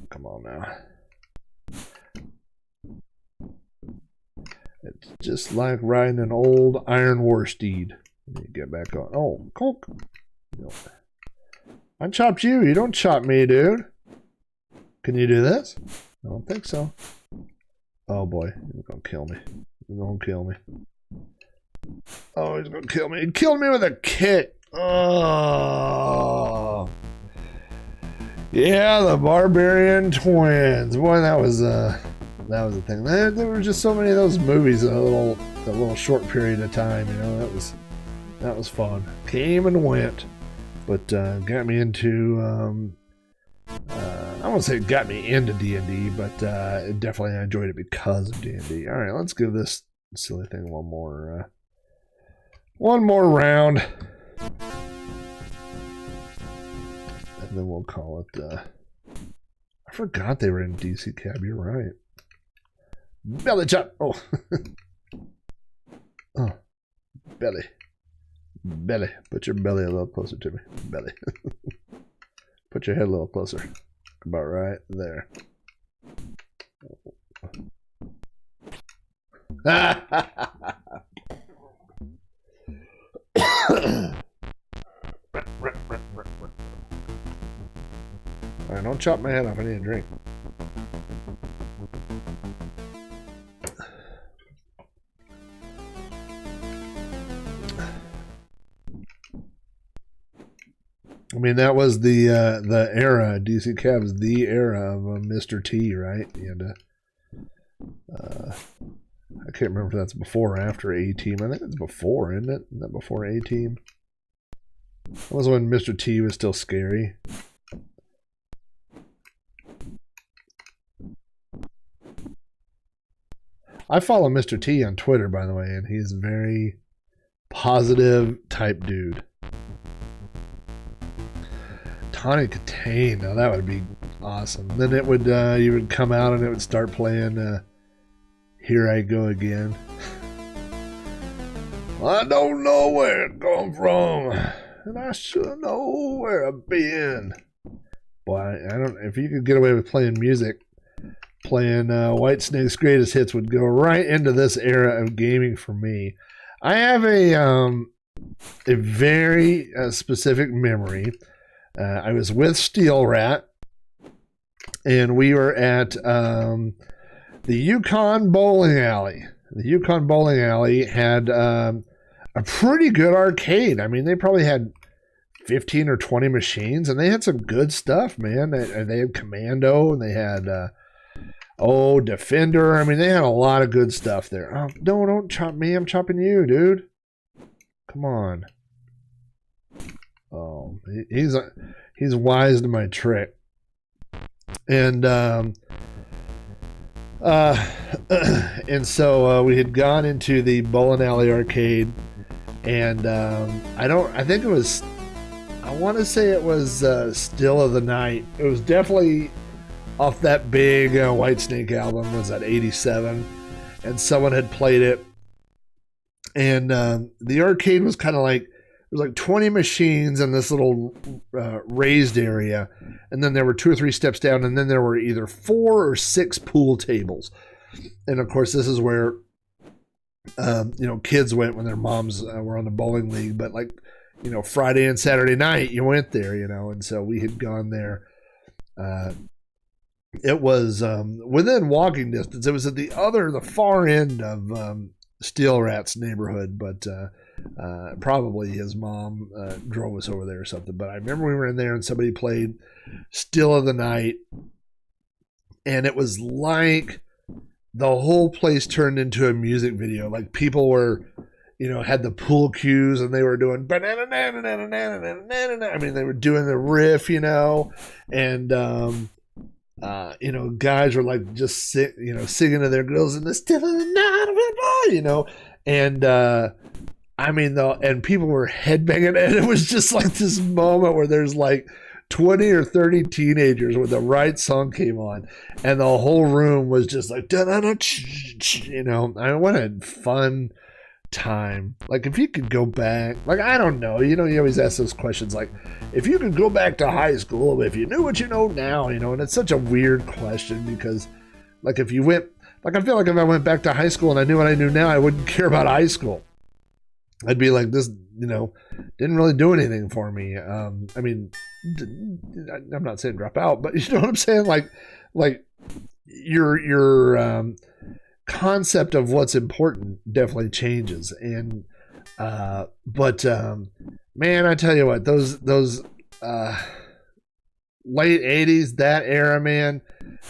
Come on now. It's just like riding an old iron war steed. You get back on. Oh, Coke. I chopped you. You don't chop me, dude. Can you do this? I don't think so. Oh boy, he's gonna kill me. He's gonna kill me. Oh, he's gonna kill me. He killed me with a kick. Oh. Yeah, the Barbarian twins. Boy, that was a thing. There were just so many of those movies in a little short period of time. You know, that was fun. Came and went, but got me into. I won't say it got me into D&D, but definitely I enjoyed it because of D&D. All right, let's give this silly thing one more round. And then we'll call it, I forgot they were in DC Cab, you're right. Belly chop! Oh. Oh. Belly. Belly. Put your belly a little closer to me. Belly. Put your head a little closer. About right there. Alright, don't chop my head off. I need a drink. I mean, that was the era. DC Cab was the era of Mr. T, right? You had to, I can't remember if that's before or after A-Team. I think it's before, isn't it? Isn't that before A-Team? That was when Mr. T was still scary. I follow Mr. T on Twitter, by the way, and he's a very positive type dude. Tawny Katane, now that would be awesome. Then it would you would come out and it would start playing Here I Go Again. I don't know where it come from, and I should know where I've been. Boy, I don't. If you could get away with playing music, playing Whitesnake's greatest hits would go right into this era of gaming for me. I have a very specific memory. I was with Steel Rat, and we were at the Yukon Bowling Alley. The Yukon Bowling Alley had a pretty good arcade. I mean, they probably had 15 or 20 machines, and they had some good stuff, man. They had Commando, and they had Defender. I mean, they had a lot of good stuff there. Oh, no, don't chop me. I'm chopping you, dude. Come on. Oh, he's wise to my trick. And and so we had gone into the bowling alley arcade, and I want to say it was Still of the Night. It was definitely off that big Whitesnake album. Was that 87? And someone had played it, and the arcade was kind of like, there was like 20 machines in this little raised area, and then there were 2 or 3 steps down, and then there were either 4 or 6 pool tables. And of course, this is where kids went when their moms were on the bowling league. But like, Friday and Saturday night, you went there, and so we had gone there. It was within walking distance. It was at the far end of Steel Rat's neighborhood, but probably his mom drove us over there or something. But I remember we were in there and somebody played Still of the Night, and it was like the whole place turned into a music video. Like people were, had the pool cues and they were doing banana. I mean, they were doing the riff, and guys were like just singing to their girls in the Still of the Night, and I mean, and people were headbanging, and it was just like this moment where there's like 20 or 30 teenagers when the right song came on, and the whole room was just like, I mean, what a fun time. Like, if you could go back, like, I don't know, you always ask those questions, like, if you could go back to high school, if you knew what you know now, and it's such a weird question because, like, if you went, like, I feel like if I went back to high school and I knew what I knew now, I wouldn't care about high school. I'd be like, this, didn't really do anything for me. I mean, I'm not saying drop out, but you know what I'm saying? Like your concept of what's important definitely changes. And, but man, I tell you what, those late 80s, that era, man,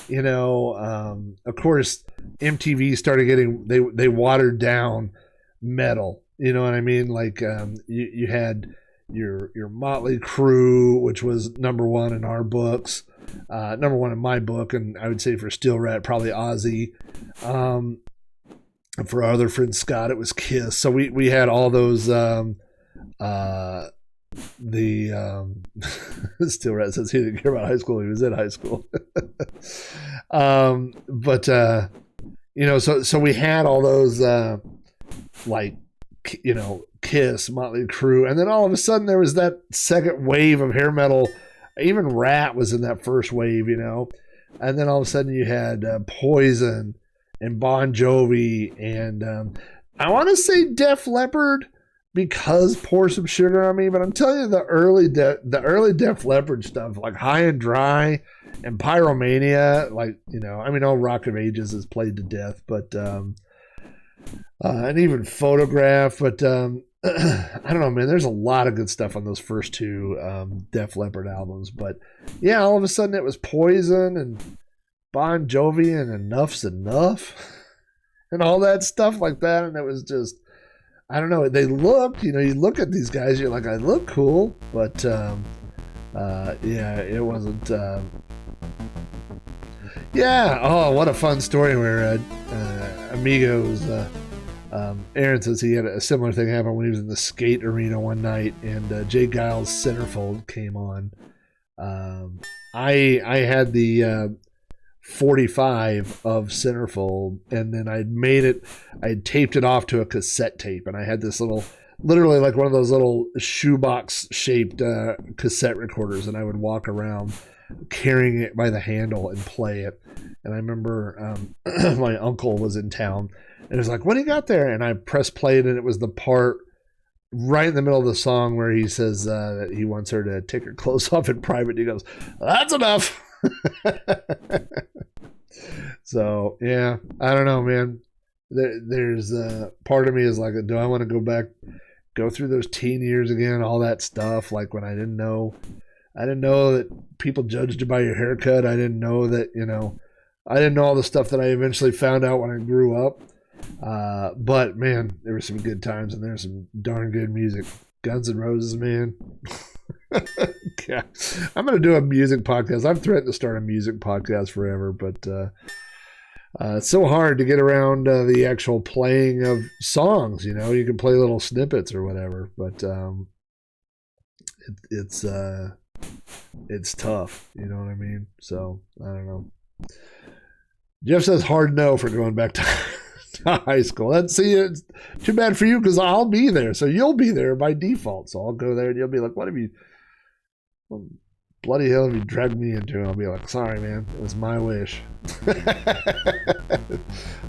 of course, MTV started getting, they watered down metal. You know what I mean? Like you had your Motley Crue, which was number 1 in our books, number 1 in my book, and I would say for Steel Rat probably Ozzy. And for our other friend Scott, it was Kiss. So we had all those. Steel Rat says he didn't care about high school; he was in high school. So we had all those Kiss, Motley Crue, and then all of a sudden there was that second wave of hair metal. Even Rat was in that first wave, and then all of a sudden you had Poison and Bon Jovi, and I want to say Def Leppard because Pour Some Sugar on Me, but I'm telling you the early Def Leppard stuff, like High and Dry and Pyromania, all Rock of Ages is played to death, but and even Photograph, but I don't know, man. There's a lot of good stuff on those first 2 Def Leppard albums, but yeah, all of a sudden it was Poison and Bon Jovi and Enough's Enough and all that stuff like that, and it was just, I don't know. They looked, you look at these guys, you're like, I look cool, but yeah, it wasn't. Yeah. Oh, what a fun story where amigos. Aaron says he had a similar thing happen when he was in the skate arena one night, and Jay Giles' Centerfold came on. I had the 45 of Centerfold, and then I'd taped it off to a cassette tape, and I had this little, literally like one of those little shoebox shaped cassette recorders, and I would walk around carrying it by the handle and play it. And I remember my uncle was in town, and he was like, "What do you got there?" And I pressed play, and it was the part right in the middle of the song where he says that he wants her to take her clothes off in private. He goes, "That's enough." So yeah, I don't know, man. There's part of me is like, do I want to go through those teen years again, all that stuff, like when I didn't know that people judged you by your haircut. I didn't know that, I didn't know all the stuff that I eventually found out when I grew up. But man, there were some good times, and there's some darn good music. Guns N' Roses, man. Yeah. I'm going to do a music podcast. I've threatened to start a music podcast forever, but it's so hard to get around the actual playing of songs. You can play little snippets or whatever, but it's tough. You know what I mean? So I don't know. Jeff says hard no for going back to high school. It's too bad for you, because I'll be there, so you'll be there by default. So I'll go there, and you'll be like, "What bloody hell have you dragged me into?" And I'll be like, "Sorry, man, it was my wish."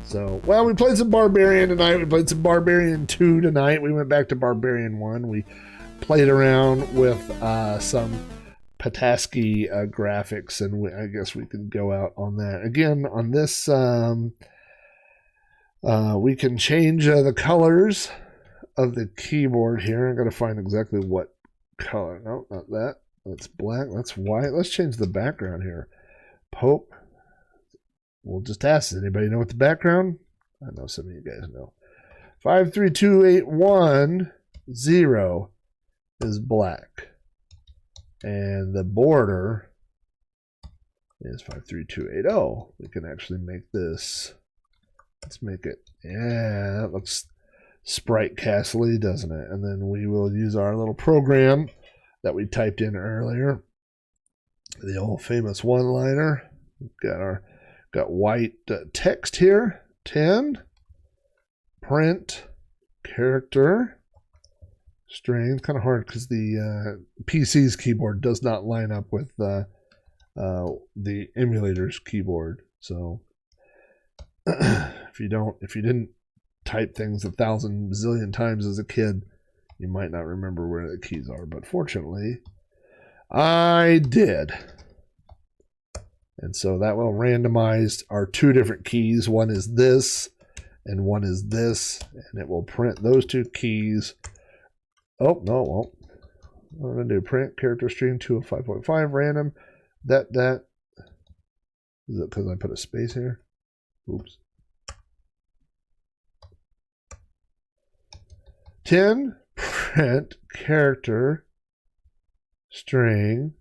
So, well, we played some Barbarian tonight. We played some Barbarian 2 tonight. We went back to Barbarian 1. We played around with some Petoskey graphics, and I guess we can go out on that again. On this, we can change the colors of the keyboard here. I'm going to find exactly what color. No, not that. That's black. That's white. Let's change the background here. Pope. We'll just ask, does anybody know what the background? I know some of you guys know. 532810 is black. And the border is 53280. We can actually make this. Let's make it. Yeah, that looks Sprite Castle-y, doesn't it? And then we will use our little program that we typed in earlier. The old famous one-liner. We've got white text here. 10. Print character string. Kind of hard because the PC's keyboard does not line up with the emulator's keyboard. So if you didn't type things 1,000 zillion times as a kid, you might not remember where the keys are. But fortunately, I did. And so that will randomize our two different keys. One is this, and one is this, and it will print those two keys. Oh, no, it won't. What I'm going to do, print character string 2 of 5.5 random. That. Is it because I put a space here? Oops. 10, print character string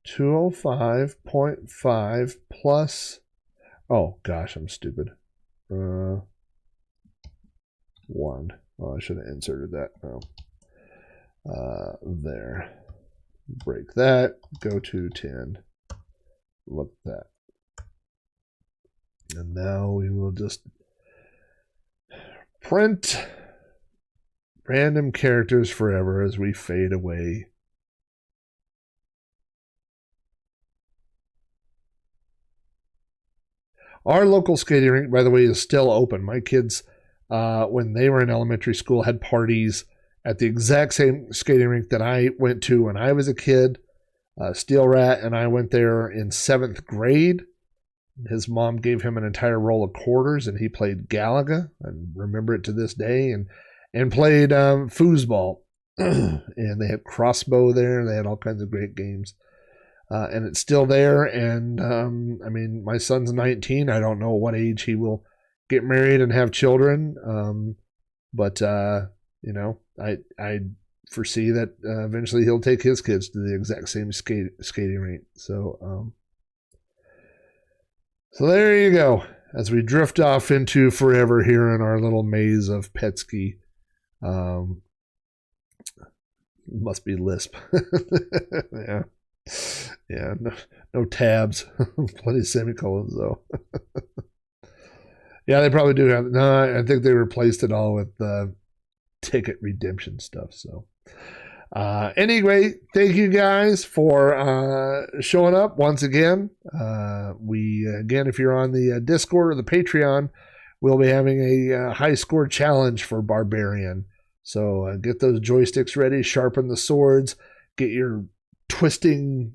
205.5 plus. Oh, gosh, I'm stupid. 1. Oh, I should have inserted that. Oh. There. Break that. Go to 10. Look at that. And now we will just print random characters forever as we fade away. Our local skating rink, by the way, is still open. My kids, when they were in elementary school, had parties at the exact same skating rink that I went to when I was a kid. Steel Rat and I went there in 7th grade. His mom gave him an entire roll of quarters, and he played Galaga. I remember it to this day, and played foosball. And they had crossbow there. They had all kinds of great games. And it's still there. And I mean, my son's 19. I don't know what age he will get married and have children. But you know, I foresee that eventually he'll take his kids to the exact same skating rink. So there you go. as we drift off into forever here in our little maze of Petsky. Must be Lisp. Yeah. Yeah, no tabs. Plenty of semicolons, though. Yeah, they probably do have. No, I think they replaced it all with ticket redemption stuff. So, anyway, thank you guys for showing up once again. If you're on the Discord or the Patreon, we'll be having a high score challenge for Barbarian. So get those joysticks ready, sharpen the swords, get your twisting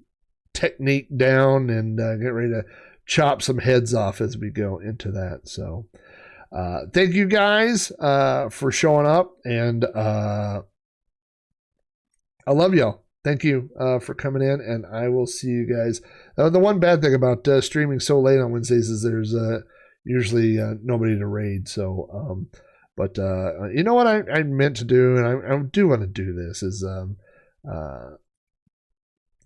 technique down, and get ready to chop some heads off as we go into that. So thank you guys for showing up, and I love y'all. Thank you for coming in, and I will see you guys. The one bad thing about streaming so late on Wednesdays is there's usually nobody to raid. So but you know what I meant to do, and I do want to do this, is I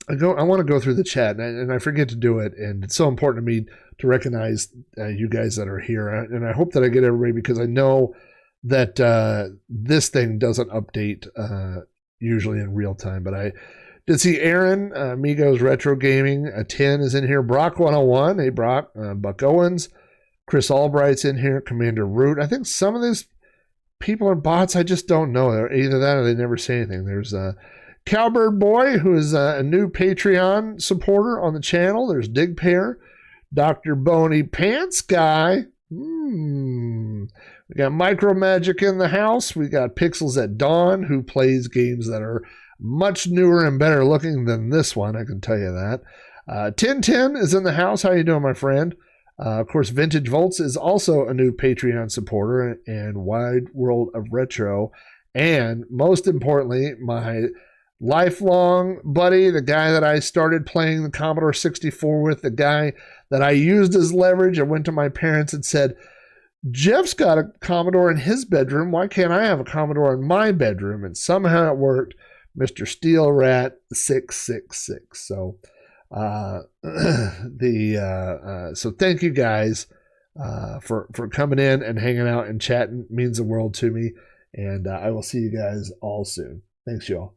want to go through the chat, and I forget to do it, and it's so important to me to recognize you guys that are here, and I hope that I get everybody, because I know that this thing doesn't update usually in real time. But I did see Aaron, Amigos Retro Gaming, 10 is in here, Brock 101, hey Brock, Buck Owens, Chris Albright's in here, Commander Root. I think some of these people are bots. I just don't know. They're either that or they never say anything. There's Cowbird Boy, who is a new Patreon supporter on the channel. There's Dig Pair, Dr. Boney Pants Guy. We got Micro Magic in the house. We got Pixels at Dawn, who plays games that are much newer and better looking than this one, I can tell you that. Tintin is in the house. How you doing, my friend? Of course, Vintage Volts is also a new Patreon supporter, and Wide World of Retro. And most importantly, my lifelong buddy, the guy that I started playing the Commodore 64 with, the guy that I used as leverage. I went to my parents and said, Jeff's got a Commodore in his bedroom. Why can't I have a Commodore in my bedroom? And somehow it worked. Mr. Steel Rat 666. So so thank you guys for coming in and hanging out and chatting. It means the world to me, and I will see you guys all soon. Thanks, y'all.